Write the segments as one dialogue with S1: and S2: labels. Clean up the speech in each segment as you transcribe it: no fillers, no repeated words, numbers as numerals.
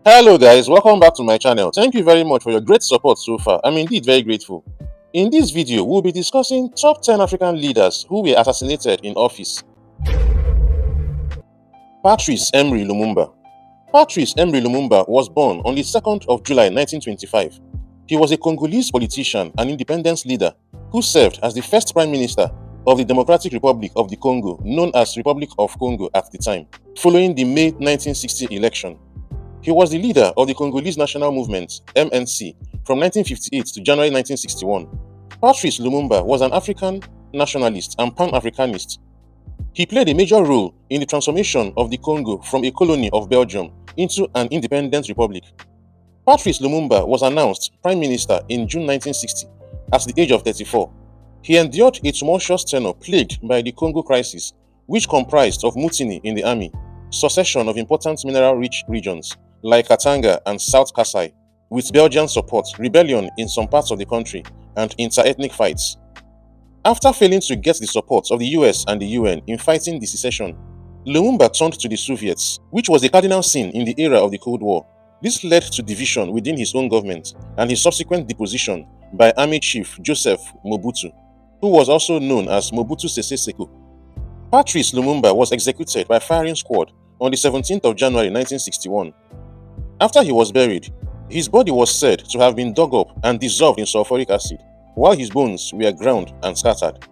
S1: Hello guys, welcome back to my channel. Thank you very much for your great support so far. I'm indeed very grateful. In this video, we'll be discussing top 10 African leaders who were assassinated in office. Patrice Lumumba. Patrice Lumumba was born on the 2nd of July 1925. He was a Congolese politician and independence leader who served as the first Prime Minister of the Democratic Republic of the Congo, known as Republic of Congo at the time, following the May 1960 election. He was the leader of the Congolese National Movement, MNC, from 1958 to January 1961. Patrice Lumumba was an African nationalist and Pan-Africanist. He played a major role in the transformation of the Congo from a colony of Belgium into an independent republic. Patrice Lumumba was announced Prime Minister in June 1960 at the age of 34. He endured a tumultuous tenure plagued by the Congo crisis, which comprised of mutiny in the army, secession of important mineral-rich regions like Katanga and South Kasai, with Belgian support, rebellion in some parts of the country, and inter-ethnic fights. After failing to get the support of the US and the UN in fighting the secession, Lumumba turned to the Soviets, which was a cardinal sin in the era of the Cold War. This led to division within his own government and his subsequent deposition by Army Chief Joseph Mobutu, who was also known as Mobutu Sese Seko. Patrice Lumumba was executed by firing squad on the 17th of January 1961. After he was buried, his body was said to have been dug up and dissolved in sulfuric acid, while his bones were ground and scattered.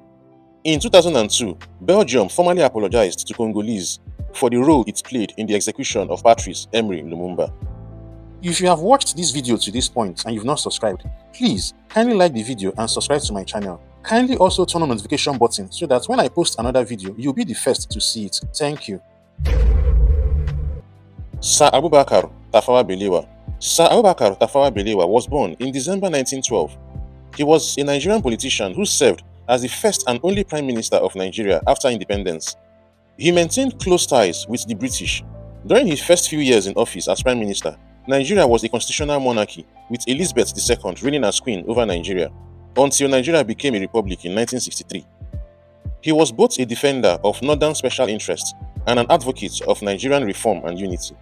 S1: In 2002, Belgium formally apologized to Congolese for the role it played in the execution of Patrice Lumumba. If you have watched this video to this point and you've not subscribed, please kindly like the video and subscribe to my channel. Kindly also turn on the notification button so that when I post another video, you'll be the first to see it. Thank you. Sir Abubakar Tafawa Balewa. Sir Abubakar Tafawa Balewa was born in December 1912. He was a Nigerian politician who served as the first and only Prime Minister of Nigeria after independence. He maintained close ties with the British. During his first few years in office as Prime Minister, Nigeria was a constitutional monarchy with Elizabeth II reigning as Queen over Nigeria, until Nigeria became a republic in 1963. He was both a defender of Northern special interests and an advocate of Nigerian reform and unity.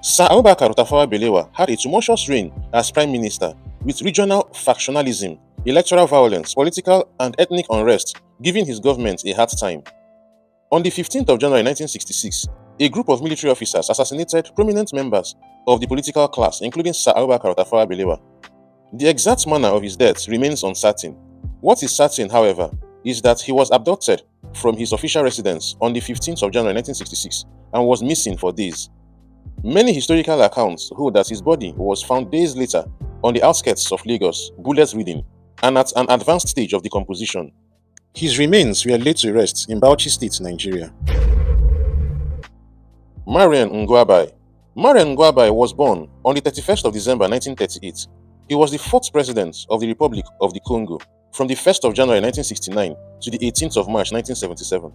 S1: Sir Abubakar Tafawa Balewa had a tumultuous reign as Prime Minister, with regional factionalism, electoral violence, political and ethnic unrest giving his government a hard time. On the 15th of January 1966, a group of military officers assassinated prominent members of the political class, including Sir Abubakar Tafawa Balewa. The exact manner of his death remains uncertain. What is certain, however, is that he was abducted from his official residence on the 15th of January 1966 and was missing for days. Many historical accounts hold that his body was found days later on the outskirts of Lagos, bullets-ridden, and at an advanced stage of decomposition. His remains were laid to rest in Bauchi State, Nigeria. Marien Ngouabi. Marien Ngouabi was born on the 31st of December 1938. He was the 4th president of the Republic of the Congo from the 1st of January 1969 to the 18th of March 1977.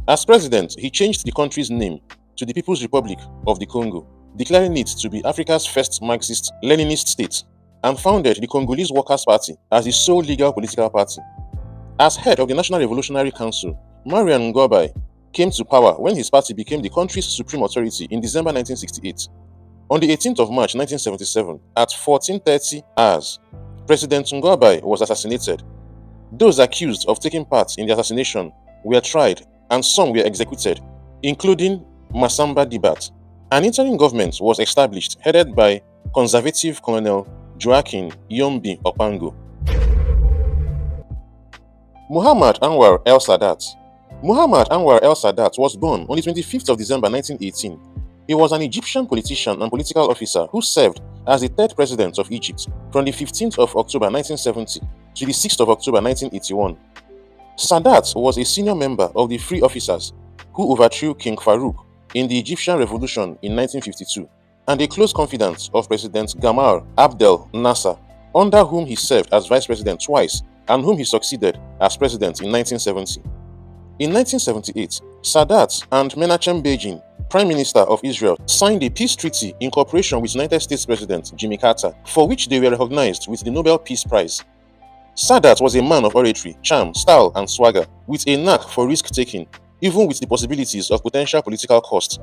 S1: As president, he changed the country's name to the People's Republic of the Congo, declaring it to be Africa's first Marxist-Leninist state, and founded the Congolese Workers' Party as the sole legal political party. As head of the National Revolutionary Council, Marien Ngouabi came to power when his party became the country's supreme authority in December 1968. On the 18th of March 1977, at 14:30 hours, President Ngouabi was assassinated. Those accused of taking part in the assassination were tried and some were executed, including Masamba Dibat. An interim government was established headed by conservative Colonel Joaquin Yombi Opango. Muammar El Sadat. Muammar El Sadat was born on the 25th of December 1918. He was an Egyptian politician and political officer who served as the 3rd president of Egypt from the 15th of October 1970 to the 6th of October 1981. Sadat was a senior member of the Free Officers who overthrew King Farouk in the Egyptian Revolution in 1952, and a close confidant of President Gamal Abdel Nasser, under whom he served as vice president twice and whom he succeeded as president in 1970. In 1978, Sadat and Menachem Begin, Prime Minister of Israel, signed a peace treaty in cooperation with United States President Jimmy Carter, for which they were recognized with the Nobel Peace Prize. Sadat was a man of oratory, charm, style, and swagger, with a knack for risk-taking, even with the possibilities of potential political cost.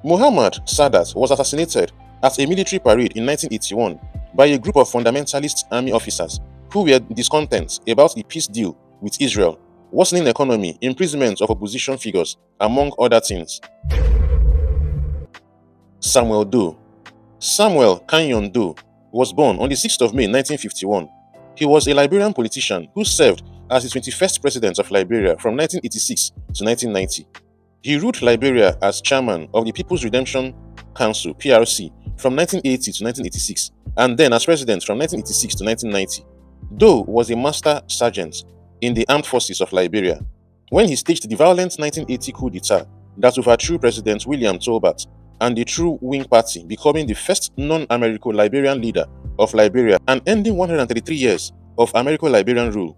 S1: Muammar Sadat was assassinated at a military parade in 1981 by a group of fundamentalist army officers who were discontent about the peace deal with Israel, worsening economy, imprisonment of opposition figures, among other things. Samuel Doe. Samuel Canyon Doe was born on the 6th of May 1951. He was a Liberian politician who served as the 21st president of Liberia from 1986 to 1990. He ruled Liberia as chairman of the People's Redemption Council (PRC) from 1980 to 1986, and then as president from 1986 to 1990. Doe was a master sergeant in the armed forces of Liberia when he staged the violent 1980 coup d'etat that overthrew President William Tolbert and the True Wing Party, becoming the first non-Americo-Liberian leader of Liberia and ending 133 years of Americo-Liberian rule.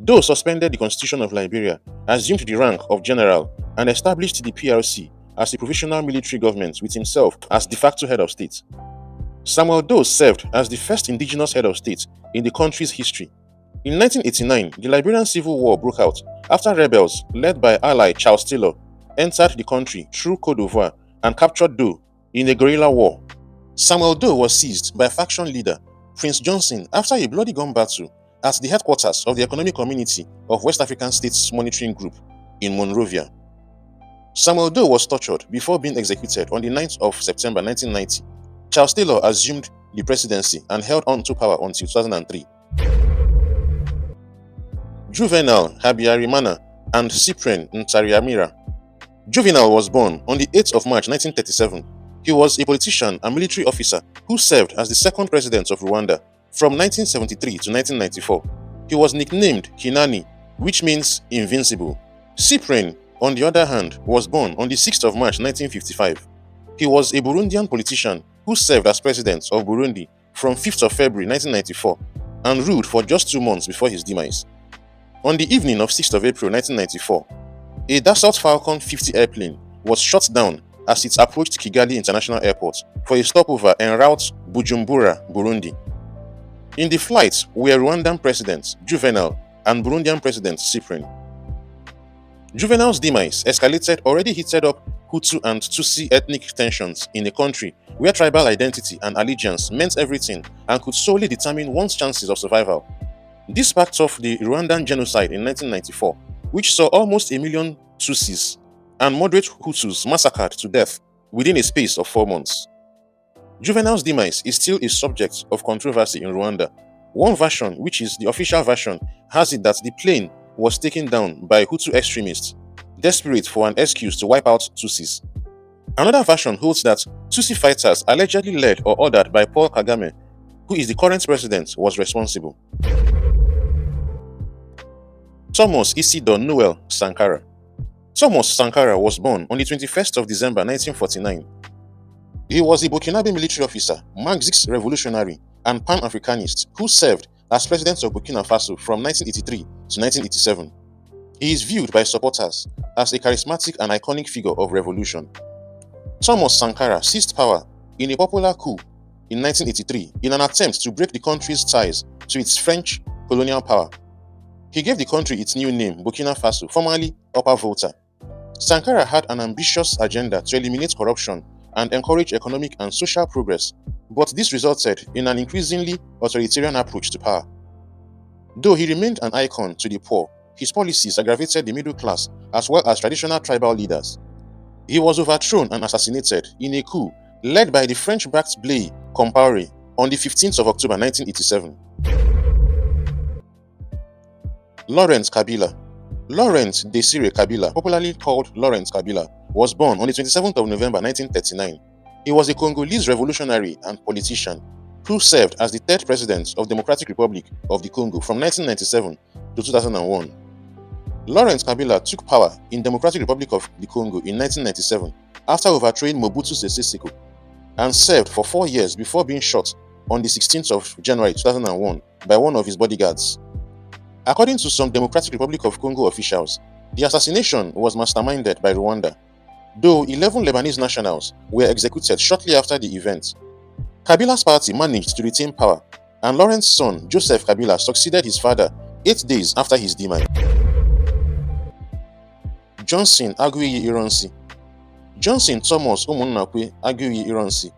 S1: Doe suspended the Constitution of Liberia, assumed the rank of general, and established the PRC as a provisional military government with himself as de facto head of state. Samuel Doe served as the first indigenous head of state in the country's history. In 1989, the Liberian Civil War broke out after rebels led by ally Charles Taylor entered the country through Côte d'Ivoire and captured Doe in a guerrilla war. Samuel Doe was seized by faction leader Prince Johnson after a bloody gun battle at the headquarters of the Economic Community of West African States Monitoring Group in Monrovia. Samuel Doe was tortured before being executed on the 9th of September 1990. Charles Taylor assumed the presidency and held on to power until 2003. Juvenal Habyarimana and Marien Ntaryamira. Juvenal was born on the 8th of March 1937. He was a politician and military officer who served as the second president of Rwanda from 1973 to 1994. He was nicknamed Kinani, which means invincible. Cyprien, on the other hand, was born on the 6th of March 1955. He was a Burundian politician who served as president of Burundi from 5th of February 1994 and ruled for just 2 months before his demise. On the evening of 6th of April 1994, a Dassault Falcon 50 airplane was shot down as it approached Kigali International Airport for a stopover en route Bujumbura, Burundi. In the flight were Rwandan President Juvenal and Burundian President Cyprien. Juvenal's demise escalated already heated up Hutu and Tutsi ethnic tensions in a country where tribal identity and allegiance meant everything and could solely determine one's chances of survival. This sparked off the Rwandan genocide in 1994, which saw almost 1 million Tutsis and moderate Hutus massacred to death within a space of 4 months. Juvenal's demise is still a subject of controversy in Rwanda. One version, which is the official version, has it that the plane was taken down by Hutu extremists, desperate for an excuse to wipe out Tutsis. Another version holds that Tutsi fighters allegedly led or ordered by Paul Kagame, who is the current president, was responsible. Thomas Isidore Noel Sankara. Thomas Sankara was born on the 21st of December 1949. He was a Burkinabe military officer, Marxist revolutionary, and Pan-Africanist who served as president of Burkina Faso from 1983 to 1987. He is viewed by supporters as a charismatic and iconic figure of revolution. Thomas Sankara seized power in a popular coup in 1983 in an attempt to break the country's ties to its French colonial power. He gave the country its new name, Burkina Faso, formerly Upper Volta. Sankara had an ambitious agenda to eliminate corruption and encourage economic and social progress, but this resulted in an increasingly authoritarian approach to power. Though he remained an icon to the poor, his policies aggravated the middle class as well as traditional tribal leaders. He was overthrown and assassinated in a coup led by the French-backed Blaise Compaoré on the 15th of October 1987. Laurent Kabila. Laurent Desire Kabila, popularly called Laurent Kabila, was born on the 27th of November 1939. He was a Congolese revolutionary and politician who served as the third president of the Democratic Republic of the Congo from 1997 to 2001. Laurent Kabila took power in Democratic Republic of the Congo in 1997 after overthrowing Mobutu Sese Seko and served for 4 years before being shot on the 16th of January 2001 by one of his bodyguards. According to some Democratic Republic of Congo officials, the assassination was masterminded by Rwanda, though 11 Lebanese nationals were executed shortly after the event. Kabila's party managed to retain power, and Laurent's son, Joseph Kabila, succeeded his father 8 days after his demise. Johnson Aguiyi-Ironsi. Johnson Thomas Umunakwe Aguiyi-Ironsi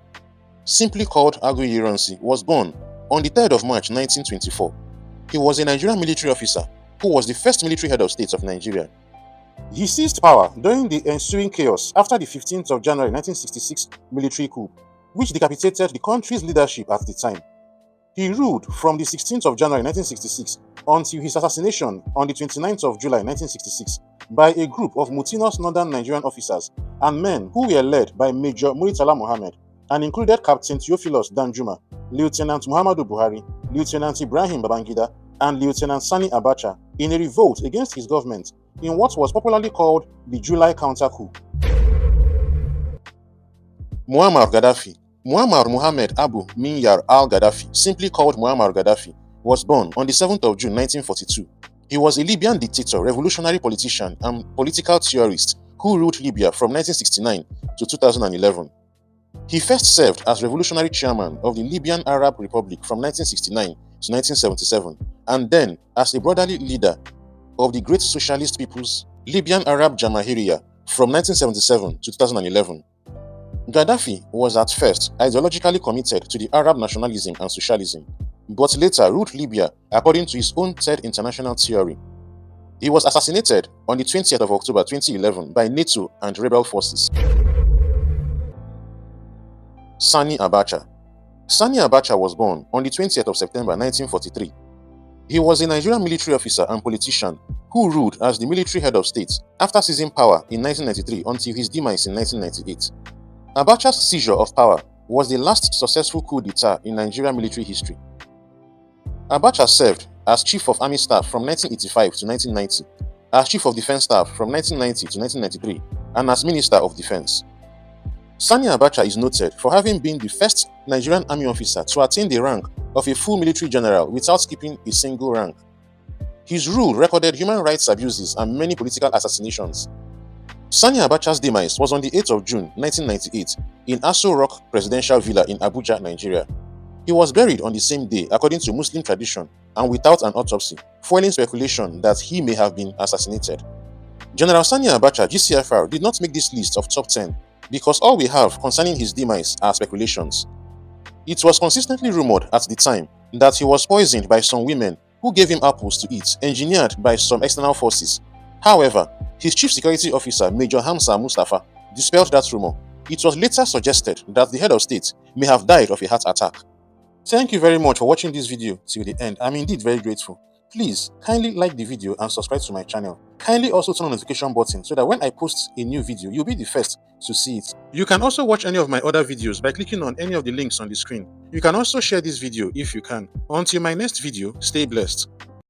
S1: simply called Aguiyi-Ironsi, was born on the 3rd of March 1924. He was a Nigerian military officer who was the first military head of state of Nigeria. He seized power during the ensuing chaos after the 15th of January 1966 military coup, which decapitated the country's leadership at the time. He ruled from the 16th of January 1966 until his assassination on the 29th of July 1966 by a group of mutinous northern Nigerian officers and men who were led by Major Muritala Mohammed and included Captain Theophilus Danjuma, Lieutenant Muhammadu Buhari, Lieutenant Ibrahim Babangida, and Lieutenant Sani Abacha in a revolt against his government in what was popularly called the July counter-coup. Muammar Gaddafi. Muammar Mohammed Abu Minyar al-Gaddafi, simply called Muammar Gaddafi, was born on the 7th of June 1942. He was a Libyan dictator, revolutionary politician, and political theorist who ruled Libya from 1969 to 2011. He first served as revolutionary chairman of the Libyan Arab Republic from 1969 to 1977, and then as a brotherly leader of the Great Socialist People's Libyan Arab Jamahiriya from 1977 to 2011. Gaddafi was at first ideologically committed to the Arab nationalism and socialism, but later ruled Libya according to his own Third International theory. He was assassinated on the 20th of October 2011 by NATO and rebel forces. Sani Abacha. Sani Abacha was born on the 20th of September 1943. He was a Nigerian military officer and politician who ruled as the military head of state after seizing power in 1993 until his demise in 1998. Abacha's seizure of power was the last successful coup d'etat in Nigerian military history. Abacha served as Chief of Army Staff from 1985 to 1990, as Chief of Defense Staff from 1990 to 1993, and as Minister of Defense. Sani Abacha is noted for having been the first Nigerian army officer to attain the rank of a full military general without skipping a single rank. His rule recorded human rights abuses and many political assassinations. Sani Abacha's demise was on the 8th of June 1998 in Aso Rock Presidential Villa in Abuja, Nigeria. He was buried on the same day according to Muslim tradition and without an autopsy, fueling speculation that he may have been assassinated. General Sani Abacha, GCFR, did not make this list of top 10 because all we have concerning his demise are speculations. It was consistently rumored at the time that he was poisoned by some women who gave him apples to eat, engineered by some external forces. However, his chief security officer, Major Hamza Mustafa, dispelled that rumor. It was later suggested that the head of state may have died of a heart attack. Thank you very much for watching this video till the end. I'm indeed very grateful. Please kindly like the video and subscribe to my channel. Kindly also turn on the notification button so that when I post a new video, you'll be the first to see it. You can also watch any of my other videos by clicking on any of the links on the screen. You can also share this video if you can. Until my next video, stay blessed.